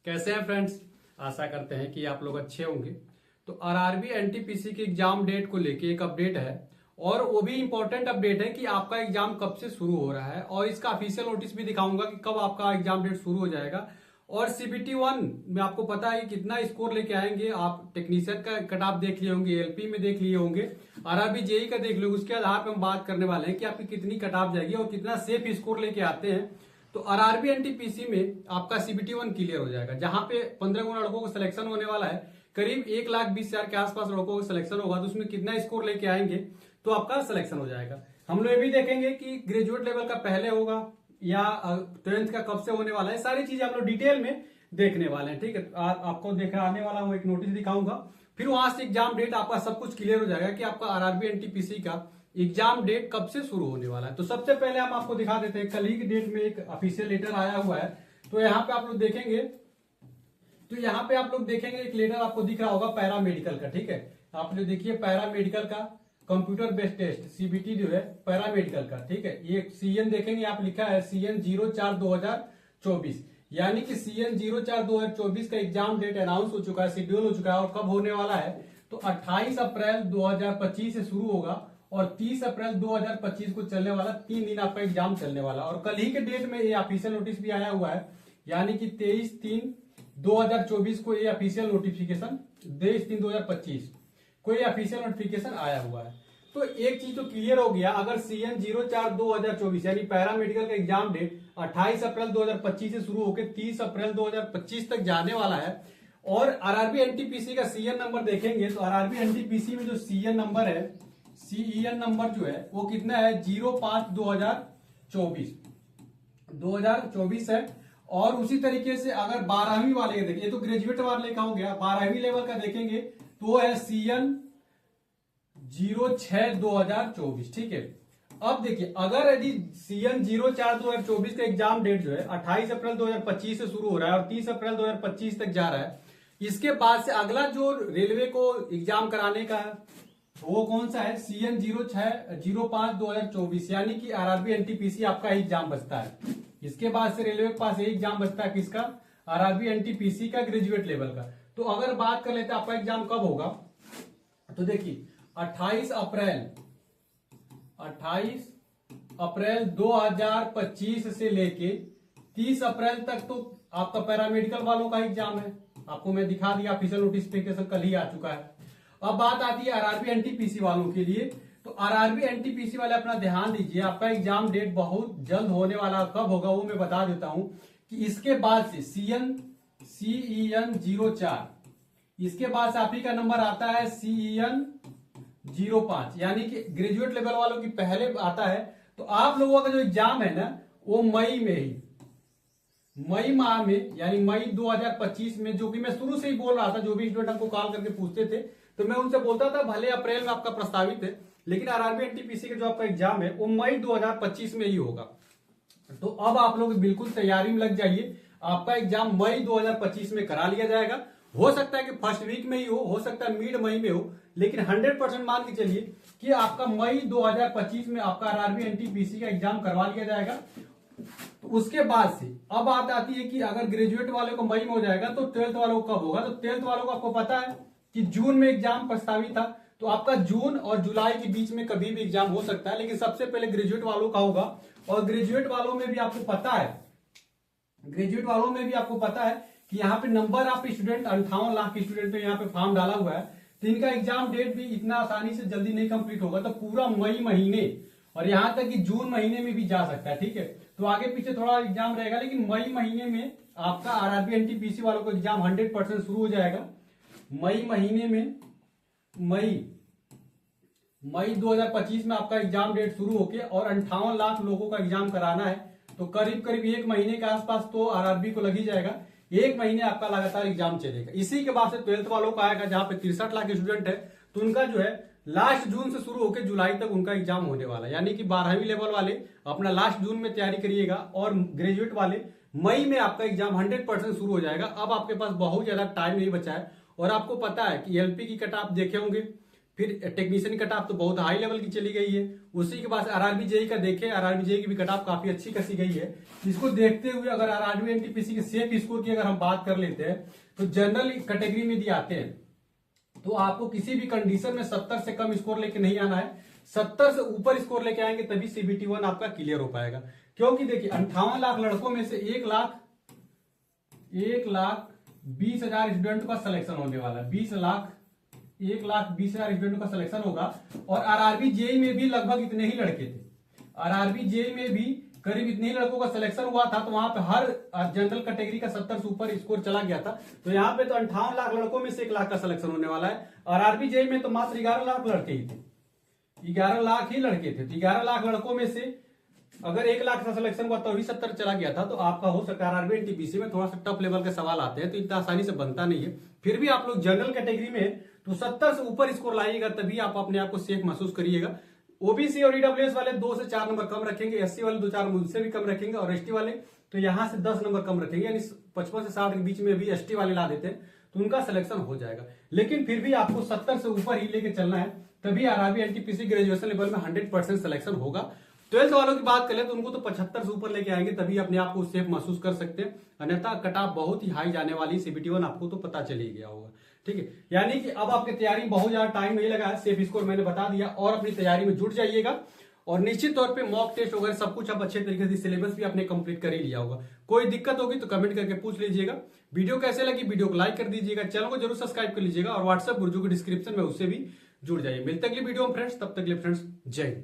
कैसे हैं फ्रेंड्स। आशा करते हैं कि आप लोग अच्छे होंगे। तो आरआरबी एनटीपीसी के एग्जाम डेट को लेके एक अपडेट है और वो भी इंपॉर्टेंट अपडेट है कि आपका एग्जाम कब से शुरू हो रहा है और इसका ऑफिशियल नोटिस भी दिखाऊंगा कि कब आपका एग्जाम डेट शुरू हो जाएगा। और सीबीटी 1 में आपको पता है कि कितना स्कोर लेके आएंगे। आप टेक्नीशियन का कट ऑफ देख लिए होंगे, एलपी में देख लिए होंगे, आरआरबी जेई का देख लो। उसके आधार पर हम बात करने वाले हैं कि आपकी कितनी कट ऑफ जाएगी और कितना सेफ स्कोर लेके आते हैं। तो आरआरबी एनटीपीसी में आपका सीबीटी 1 क्लियर हो जाएगा, जहां पे 15 गुना लड़कों को सिलेक्शन होने वाला है। करीब 1,20,000 के आसपास लड़कों को सिलेक्शन होगा, तो उसमें कितना स्कोर लेके आएंगे तो आपका सिलेक्शन हो जाएगा। हम लोग ये भी देखेंगे कि ग्रेजुएट लेवल का पहले होगा या 12th का कब से होने वाला है। सारी चीजें हम लोग डिटेल में देखने वाले हैं। ठीक है, आपको आने वाला हूं, एक नोटिस दिखाऊंगा, फिर वहां से एग्जाम डेट आपका सब कुछ क्लियर हो जाएगा कि आपका आरआरबी एनटीपीसी का एग्जाम डेट कब से शुरू होने वाला है। तो सबसे पहले हम आपको दिखा देते हैं, कल ही की डेट में एक ऑफिशियल लेटर आया हुआ है। तो यहाँ पे आप लोग देखेंगे, एक लेटर आपको दिख रहा होगा पैरामेडिकल का। ठीक है, आप लोग देखिए पैरामेडिकल का कंप्यूटर बेस्ड टेस्ट सीबीटी जो है पैरामेडिकल का। ठीक है, ये सीएन देखेंगे आप लिखा है CN 04/2024, यानी कि CN 04/2024 का एग्जाम डेट अनाउंस हो चुका है, शेड्यूल हो चुका है। और कब होने वाला है तो 28 अप्रैल 2025 से शुरू होगा और 30 अप्रैल 2025 को चलने वाला 3 दिन आपका एग्जाम चलने वाला। और कल ही के डेट में ये ऑफिशियल नोटिस भी आया हुआ है, यानी कि 23/3/2024 को ये ऑफिशियल नोटिफिकेशन, 23/3/2025 को ये ऑफिशियल नोटिफिकेशन आया हुआ है। तो एक चीज तो क्लियर हो गया, अगर CN 04/2024 यानी पैरामेडिकल का एग्जाम डेट 28 अप्रैल 2025 से शुरू होकर 30 अप्रैल 2025 तक जाने वाला है। और आरआरबी एनटीपीसी का CN नंबर देखेंगे तो आरआरबी एनटीपीसी में जो CN नंबर है, CEN नंबर जो है वो कितना है 05/2024 है। और उसी तरीके से अगर 12वीं वाले का देखिए, ये तो ग्रेजुएट वाले का हो गया, 12वीं लेवल का देखेंगे तो वो है CN 06/2024। ठीक है, अब देखिए अगर यदि CN 04/2024 का एग्जाम डेट जो है 28 अप्रैल 2025 से शुरू हो रहा है और 30 अप्रैल 2025 तक जा रहा है, इसके बाद से अगला जो रेलवे को एग्जाम कराने का है वो कौन सा है CN 05/2024, यानी कि आरआरबी एनटीपीसी आपका एग्जाम बचता है। इसके बाद से रेलवे के पास एग्जाम बचता है किसका, आरआरबी एनटीपीसी का ग्रेजुएट लेवल का। तो अगर बात कर लेते हैं आपका एग्जाम कब होगा, तो देखिए 28 अप्रैल 2025 से लेके 30 अप्रैल तक तो आपका पैरामेडिकल वालों का एग्जाम है। आपको मैं दिखा दिया, ऑफिशियल नोटिफिकेशन कल ही आ चुका है। अब बात आती है आरआरबी एनटीपीसी वालों के लिए। तो आरआरबी एनटीपीसी वाले अपना ध्यान दीजिए, आपका एग्जाम डेट बहुत जल्द होने वाला। कब होगा वो मैं बता देता हूं कि इसके बाद से CEN 04, इसके बाद से आप ही का नंबर आता है CEN 05, यानी कि ग्रेजुएट लेवल वालों की पहले आता है। तो आप लोगों का जो एग्जाम है ना वो मई माह में, यानी मई 2025 में, जो कि मैं शुरू से ही बोल रहा था। जो भी स्टूडेंट हमको कॉल करके पूछते थे तो मैं उनसे बोलता था भले अप्रैल में आपका प्रस्तावित है, लेकिन आरआरबी एनटीपीसी का जो आपका एग्जाम है वो मई 2025 में ही होगा। तो अब आप लोग बिल्कुल तैयारी में लग जाइए, आपका एग्जाम मई 2025 में करा लिया जाएगा। हो सकता है कि फर्स्ट वीक में ही हो सकता है मिड मई में हो, लेकिन 100% मान के चलिए कि आपका मई 2025 में आपका आरआरबी एनटीपीसी का एग्जाम करवा लिया जाएगा। तो उसके बाद से अब बात आती है कि अगर ग्रेजुएट वाले को मई में हो जाएगा तो 12th वालों को कब होगा। तो 12th वालों को आपको पता है कि जून में एग्जाम प्रस्तावित था, तो आपका जून और जुलाई के बीच में कभी भी एग्जाम हो सकता है, लेकिन सबसे पहले ग्रेजुएट वालों का होगा। और ग्रेजुएट वालों में भी आपको पता है कि यहाँ पे number of student 58 lakh student ने यहाँ पे फॉर्म डाला हुआ है। तो इनका एग्जाम डेट भी इतना आसानी से जल्दी नहीं कंप्लीट होगा, तो पूरा मई महीने और यहाँ तक कि जून महीने में भी जा सकता है। ठीक है, तो आगे पीछे थोड़ा एग्जाम रहेगा, लेकिन मई महीने में आपका आरआरबी एनटीपीसी वालों को एग्जाम 100% शुरू हो जाएगा। मई महीने में मई 2025 में आपका एग्जाम डेट शुरू होके और 58 लाख लोगों का एग्जाम कराना है, तो करीब करीब 1 महीने के आसपास तो आरआरबी को लग ही जाएगा। 1 महीने आपका लगातार एग्जाम चलेगा। इसी के बाद से 12th वालों का आएगा, जहां पे 63 लाख स्टूडेंट है, तो उनका जो है लास्ट जून से शुरू होकर जुलाई तक उनका एग्जाम होने वाला है। यानी कि 12वीं लेवल वाले अपना लास्ट जून में तैयारी करिएगा और ग्रेजुएट वाले मई में आपका एग्जाम 100% शुरू हो जाएगा। अब आपके पास बहुत ज्यादा टाइम नहीं बचा है। और आपको पता है कि एलपी की कट आप देखे होंगे फिर टेक्नीशियन कट ऑफ तो बहुत हाई लेवल की चली गई है। उसी के बाद आरआरबी जेई का देखें, आरआरबी जेई की भी कट ऑफ काफी अच्छी कसी गई है। इसको देखते हुए अगर आरआरबी एनटीपीसी के सेफ स्कोर की अगर हम बात कर लेते हैं तो जनरल कैटेगरी में यदि आते हैं तो आपको किसी भी कंडीशन में 70 से कम स्कोर लेके नहीं आना है। 70 से ऊपर स्कोर लेके आएंगे तभी सीबीटी 1 आपका क्लियर हो पाएगा। क्योंकि देखिए 58 लाख लड़कों में से 1,20,000 स्टूडेंट का सिलेक्शन होने वाला है। 1,20,000 स्टूडेंट का सिलेक्शन होगा। और आरआरबी जेई में भी लगभग इतने ही लड़के थे। आरआरबी जेई में भी करीब इतने ही लड़कों का सिलेक्शन हुआ था। तो वहां पे हर जनरल कैटेगरी का 70 से ऊपर स्कोर चला गया था। तो यहाँ पे तो 58 लाख लड़कों में से 1 लाख का सिलेक्शन होने वाला है। आरआरबी जेई में तो मात्र 11 लाख लड़के ही थे, 11 लाख ही लड़के थे। तो 11 लाख लड़कों में से अगर 1 लाख का सिलेक्शन हुआ तो भी 70 चला गया था। तो आपका हो सकता है आरआरबी एनटीपीसी में थोड़ा सा टफ लेवल के सवाल आते हैं तो इतना आसानी से बनता नहीं है। फिर भी आप लोग जनरल कैटेगरी में तो 70 से ऊपर स्कोर लाइएगा तभी आप अपने आप को सेफ महसूस करिएगा। ओबीसी और ईडब्ल्यूएस वाले 2 से 4 नंबर कम रखेंगे, एससी वाले 2-4 उनसे भी कम रखेंगे और एसटी वाले तो यहां से 10 नंबर कम रखेंगे। यानी 55 से 60 के बीच में भी एसटी वाले ला देते हैं तो उनका सिलेक्शन हो जाएगा। लेकिन फिर भी आपको 70 से ऊपर ही लेके चलना है तभी आरआरबी एनटीपीसी ग्रेजुएशन लेवल में 100% सिलेक्शन होगा। 12th वालों की बात करें तो उनको तो 75 से ऊपर लेके आएंगे तभी अपने आप को सेफ महसूस कर सकते हैं। अन्यथा कट ऑफ बहुत ही हाई जाने वाली सीबीटी 1 आपको तो पता चल ही गया होगा। ठीक है, यानी कि अब आपकी तैयारी में बहुत ज्यादा टाइम नहीं लगा है। सेफ स्कोर मैंने बता दिया और अपनी तैयारी में जुट जाइएगा। और निश्चित तौर पे मॉक टेस्ट वगैरह सब कुछ आप अच्छे तरीके से सिलेबस भी आपने कंप्लीट कर ही लिया होगा। कोई दिक्कत होगी तो कमेंट करके पूछ लीजिएगा। वीडियो कैसे लगी वीडियो को लाइक कर दीजिएगा, चैनल को जरूर सब्सक्राइब कर लीजिएगा और व्हाट्सएप गुरुजी के डिस्क्रिप्शन में उससे भी जुड़ जाइए। मिलते अगली वीडियो में फ्रेंड्स, तब तक के लिए फ्रेंड्स जय हिंद।